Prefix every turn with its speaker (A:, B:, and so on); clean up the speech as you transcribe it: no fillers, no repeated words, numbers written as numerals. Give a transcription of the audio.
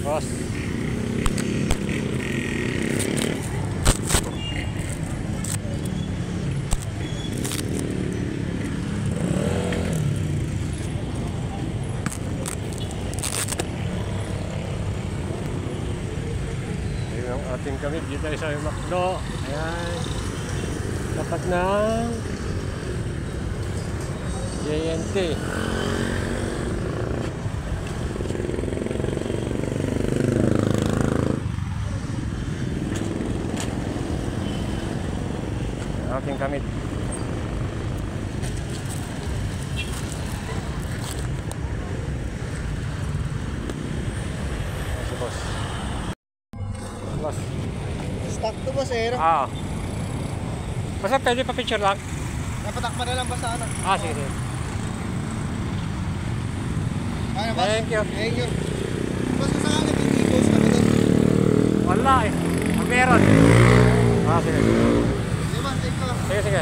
A: boss. Ayun ang ating kamit dito sa Macdo. Ayan. Tapat ng JNT. Aking kamit. Si boss. Boss.
B: Stock to boss eh.
A: Basta pwede pa picture lang.
B: Napatakpan na lang ba sa ano?
A: Sige, sige.
B: Ano boss?
A: Thank you.
B: Thank you. Boss, kasama ka yung post na ba doon?
A: Wala eh. Meron. Sige.
B: Di ba? Thank you.
A: Sige, sige.